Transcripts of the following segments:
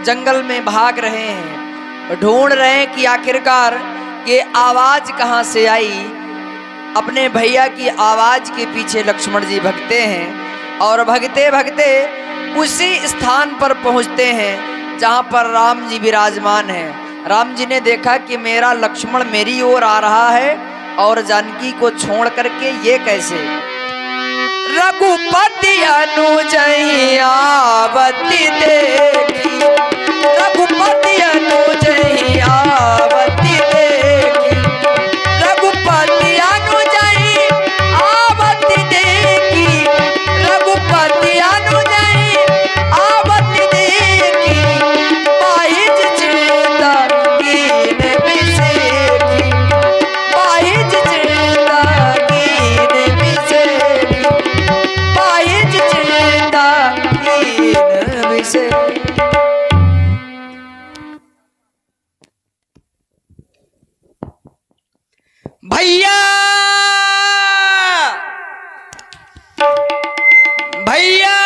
जंगल में भाग रहे हैं, ढूंढ रहे हैं कि आखिरकार ये आवाज कहाँ से आई। अपने भैया की आवाज के पीछे लक्ष्मण जी भगते हैं और भगते भगते उसी स्थान पर पहुंचते हैं जहां पर राम जी विराजमान हैं। राम जी ने देखा कि मेरा लक्ष्मण मेरी ओर आ रहा है और जानकी को छोड़ करके ये कैसे। रघुपति अनुजहि आवति देखी, रघुपति अनुजहि आवति देखी, रघुपति अनुजहि आवति देखी, रघुपति अनुजहि आवति देखी, पाहिज चिंता कीन बिसेखी, पाहिज चिंता कीन बिसेखी, पाहिज चिंता कीन बिसेखी। भैया भैया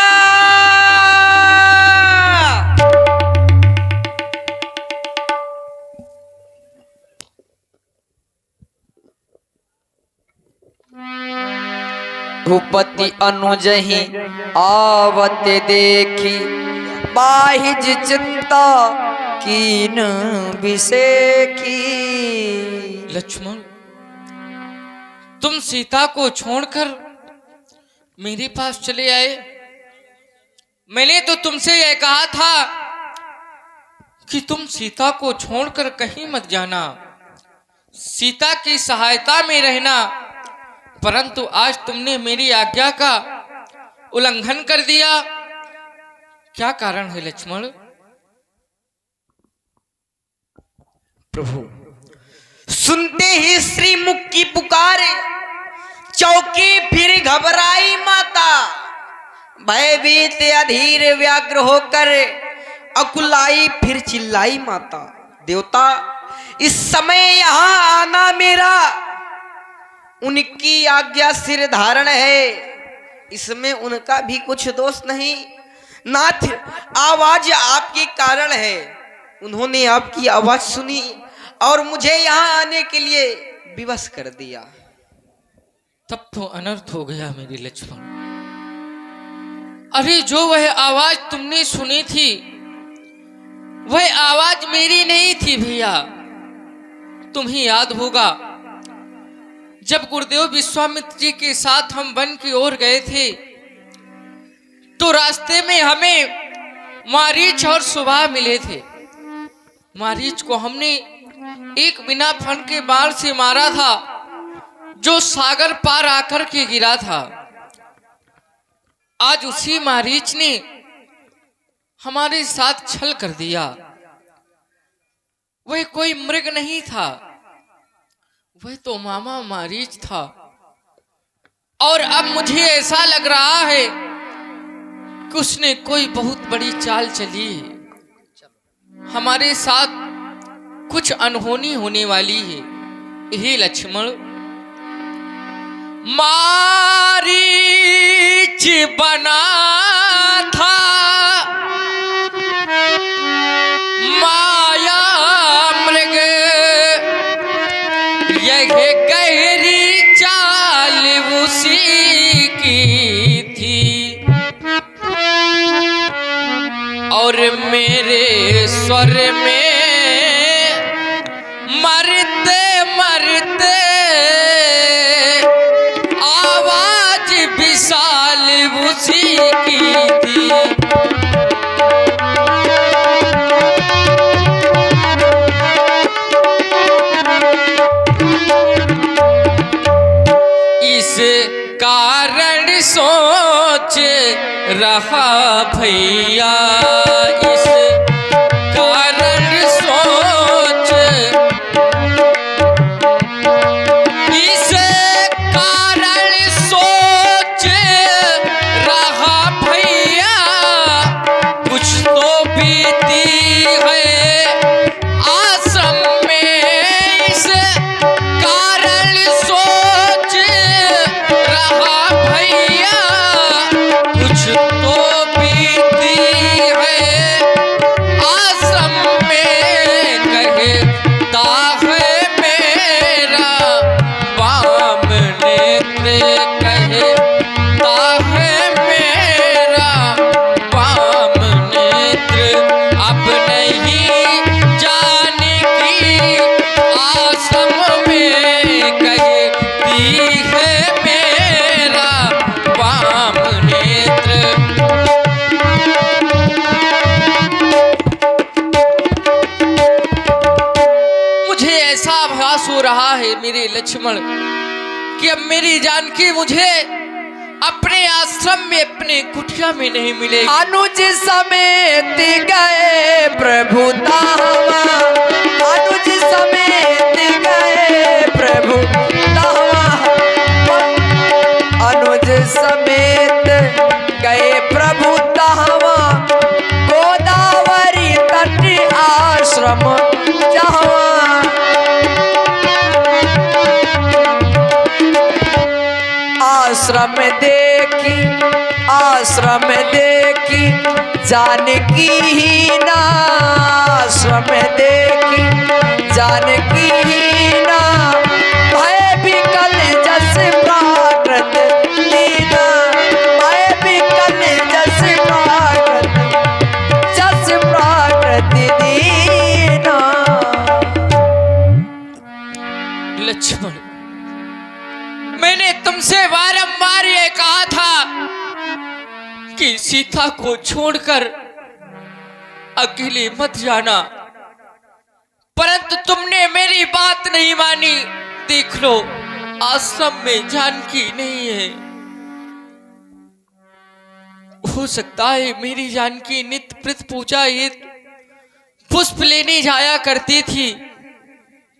भूपति अनुजहि आवत देखी, बाहिज चिंता कीन बिसेखी। लक्ष्मण, तुम सीता को छोड़कर मेरे पास चले आए। मैंने तो तुमसे यह कहा था कि तुम सीता को छोड़कर कहीं मत जाना, सीता की सहायता में रहना, परंतु आज तुमने मेरी आज्ञा का उल्लंघन कर दिया। क्या कारण है लक्ष्मण? प्रभु, सुनते ही श्री मुख की पुकारे, चौकी फिर घबराई माता, भयभीत अधीर व्याग्र होकर अकुलाई फिर चिल्लाई माता। देवता, इस समय यहां आना मेरा उनकी आज्ञा सिर धारण है, इसमें उनका भी कुछ दोष नहीं। नाथ, आवाज आपके कारण है, उन्होंने आपकी आवाज सुनी और मुझे यहां आने के लिए विवश कर दिया। तब तो अनर्थ हो गया मेरी लक्ष्मण। अरे जो वह आवाज तुमने सुनी थी, वह आवाज मेरी नहीं थी भैया। तुम्हें याद होगा, जब गुरुदेव विश्वामित्र जी के साथ हम वन की ओर गए थे, तो रास्ते में हमें मारीच और सुबाह मिले थे। मारीच को हमने एक बिना फन के बाण से मारा था, जो सागर पार आकर के गिरा था। आज उसी मारीच ने हमारे साथ छल कर दिया। वह कोई मृग नहीं था, वह तो मामा मारीच था। और अब मुझे ऐसा लग रहा है कि उसने कोई बहुत बड़ी चाल चली है, हमारे साथ कुछ अनहोनी होने वाली है। हे लक्ष्मण, मारीच बना था माया मृग, यह गहरी चाल उसी की थी, और मेरे स्वर में मरते मरते आवाज विशाल उसी की थी। इस कारण सोच रहा भैया, इस कारण सोच, इस कारण सोच रहा भैया, कुछ तो बीती है आश्रम में। इस कारण सोच रहा भैया, कुछ तो बीती है मेरे लक्ष्मण कि अब मेरी जानकी मुझे अपने आश्रम में अपने कुटिया में नहीं मिलेगी। अनुज समेत गए प्रभु धामा, अनुज समेत गए प्रभु धामा, अनुज समेत गए प्रभु धामा, गोदावरी तट आश्रम जहाँ। आश्रम देखी जानकी ही ना, आश्रम देखी जानकी ही ना, भय विकल जस प्राकृत दीना, भय विकल जस प्राकृत दीना। लक्ष्मण, मैंने तुमसे बारंबार ये कहा था कि सीता को छोड़कर अकेले मत जाना, परंतु तुमने मेरी बात नहीं मानी। देख लो, आश्रम में जानकी नहीं है। हो सकता है मेरी जानकी नित्य प्रति पूजा ये पुष्प लेने जाया करती थी,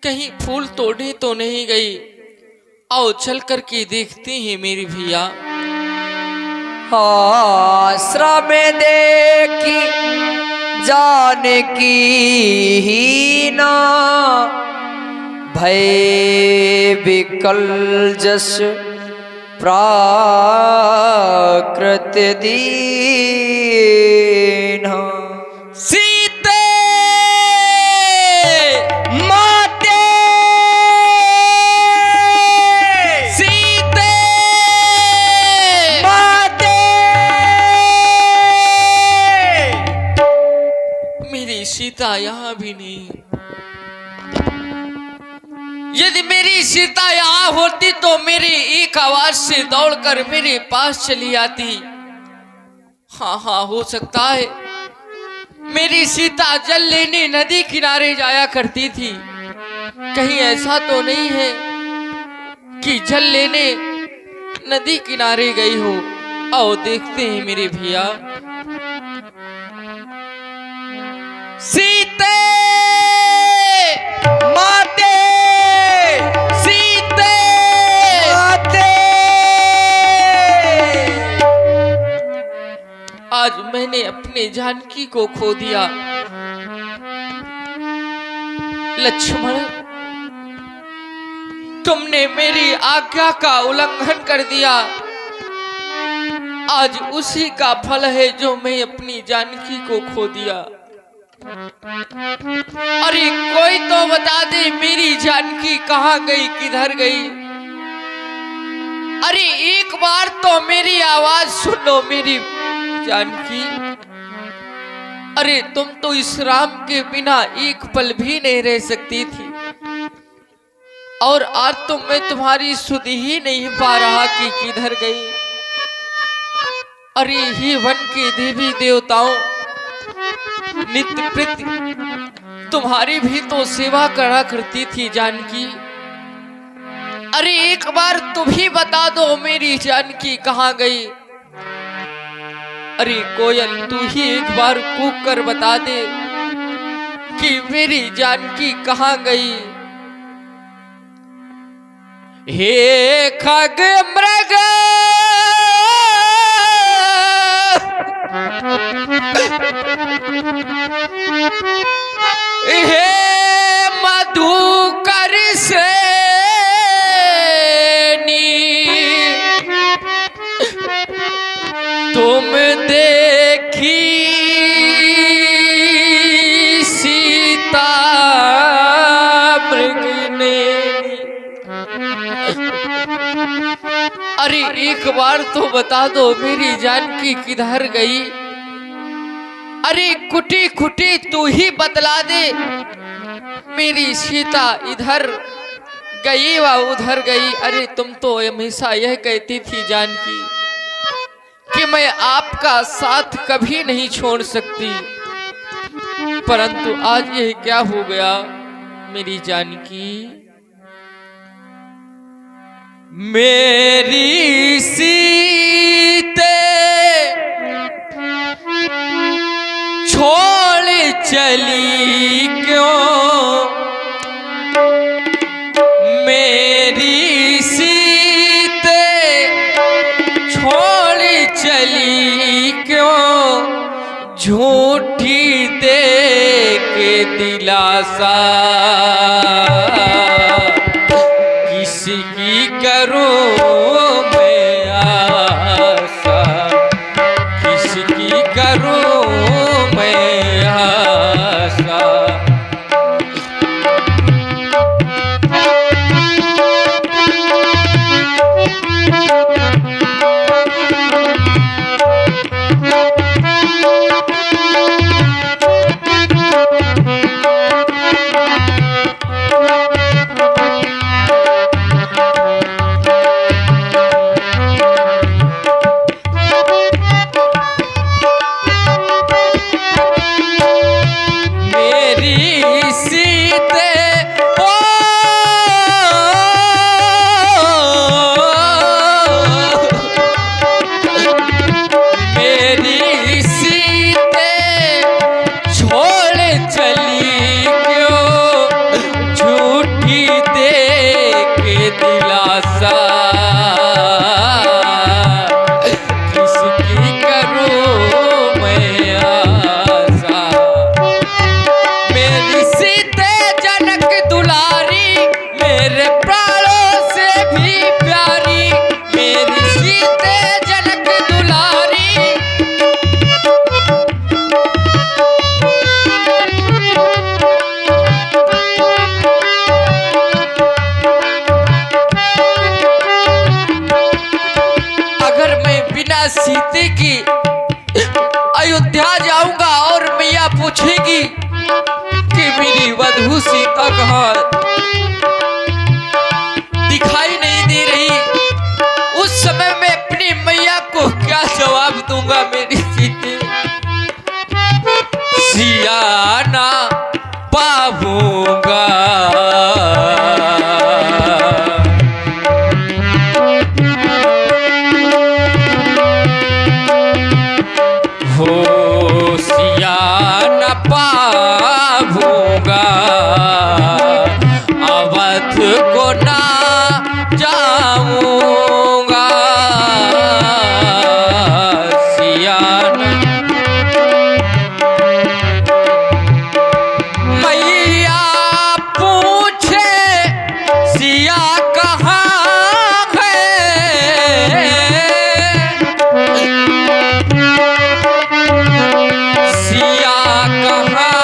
कहीं फूल तोड़ने तो नहीं गई। आओ चल करके देखते हैं मेरी भैया। आश्रम देखी जानकी ही ना, भय विकल जस प्राकृत दीना। सीते सीता यहाँ भी नहीं। यदि मेरी सीता यहाँ होती तो मेरी एक आवाज से दौड़कर मेरे पास चली आती। हाँ, हो सकता है मेरी सीता जल लेने नदी किनारे जाया करती थी। कहीं ऐसा तो नहीं है कि जल लेने नदी किनारे गई हो। आओ देखते हैं मेरे भैया। सीते माते, सीते माते। आज मैंने अपने जानकी को खो दिया। लक्ष्मण, तुमने मेरी आज्ञा का उल्लंघन कर दिया। आज उसी का फल है जो मैं अपनी जानकी को खो दिया। अरे कोई तो बता दे मेरी जानकी कहाँ गई, किधर गई? अरे एक बार तो मेरी आवाज सुन लो मेरी जानकी। अरे तुम तो इस राम के बिना एक पल भी नहीं रह सकती थी, और आज तो मैं तुम्हारी सुध ही नहीं पा रहा कि किधर गई। अरे ही वन के देवी देवताओं, नित्य प्रति तुम्हारी भी तो सेवा करा करती थी जानकी। अरे एक बार तुम ही बता दो मेरी जानकी कहाँ गई। अरे कोयल, तू ही एक बार कूक कर बता दे कि मेरी जानकी कहाँ गई। हे खग मृग, हे मधुकर श्रेणी, तुम देखी सीता मृग ने। अरे एक बार तो बता दो मेरी जानकी किधर गई। अरे कुटी कुटी तू ही बतला दे मेरी सीता इधर गई व उधर गई। अरे तुम तो हमेशा यह कहती थी जानकी कि मैं आपका साथ कभी नहीं छोड़ सकती, परंतु आज यह क्या हो गया मेरी जानकी। मेरी सीते छोड़ चली क्यों, मेरी सीते छोड़ चली क्यों, झूठी दे के दिलासा किसकी करूं मैं आशा, किसकी करूं मैं आशा। सीते की अयोध्या जाऊंगा और मैया पूछेगी कि मेरी वधू सीता कहाँ, दिखाई नहीं दे रही। उस समय मैं अपनी मैया को क्या जवाब दूंगा? मेरी सीते सिया ना पाऊंगा, अवध को ना जाऊंगा सियान। मैया पूछे सिया कहाँ है, सिया कहाँ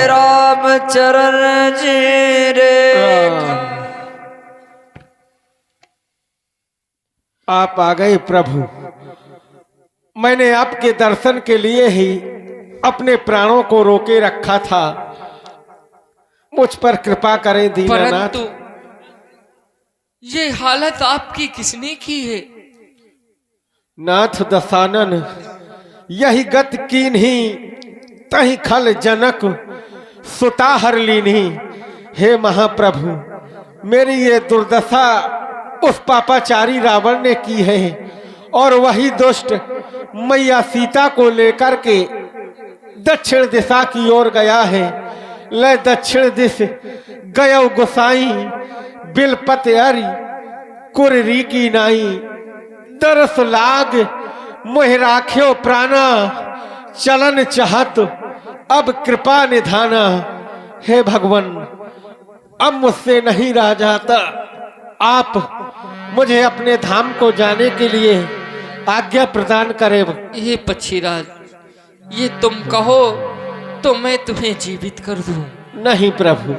राम चरण जी रेखा। आप आ गए प्रभु। मैंने आपके दर्शन के लिए ही अपने प्राणों को रोके रखा था। मुझ पर कृपा करें दीनानाथ। परंतु ये हालत आपकी किसने की है? नाथ दशानन, यही गत कीन्ही तही खल जनक सुता हर लीन्ही। हे महाप्रभु, मेरी ये दुर्दशा उस पापाचारी रावण ने की है, और वही दुष्ट मैया सीता को लेकर के दक्षिण दिशा की ओर गया है। ले दक्षिण दिश गयो गोसाई, बिलपत अरि कुररी की नाई। तरस लाग मोह राख्यो प्राणा, चलन चाहत अब कृपा निधाना। हे भगवान, अब मुझसे नहीं रह जाता। आप मुझे अपने धाम को जाने के लिए आज्ञा प्रदान करें। ये पक्षीराज, ये तुम कहो तो मैं तुम्हें जीवित कर दूं। नहीं प्रभु,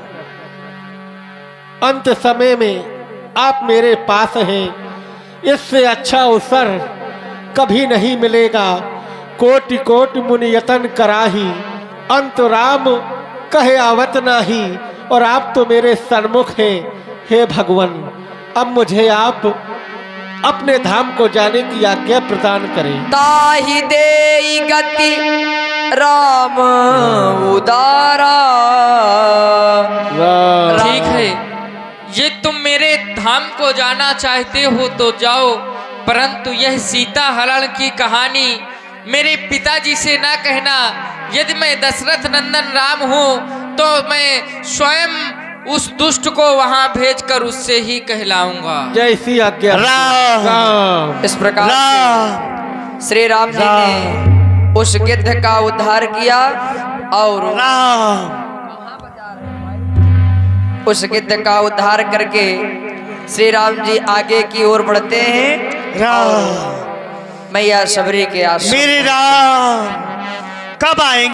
अंत समय में आप मेरे पास हैं, इससे अच्छा अवसर कभी नहीं मिलेगा। कोटि कोटि मुनि यतन कराही, अंत राम कहे आवत नाही। और आप तो मेरे सन्मुख हैं। हे भगवान, अब मुझे आप अपने धाम को जाने की आज्ञा प्रदान करें। ताहि देई गति राम उदारा। ठीक है, ये तुम मेरे धाम को जाना चाहते हो तो जाओ, परंतु यह सीता हरण की कहानी मेरे पिताजी से ना कहना। यदि मैं दशरथ नंदन राम हूँ तो मैं स्वयं उस दुष्ट को वहां भेजकर उससे ही कहलाऊंगा। जैसी आज्ञा। राम। इस प्रकार से श्री राम जी ने उस गिद्ध का उद्धार किया और उस गिद्ध का उद्धार करके श्री राम जी आगे की ओर बढ़ते हैं। मैया शबरी के आश्रम। मेरे राम कब आएंगे?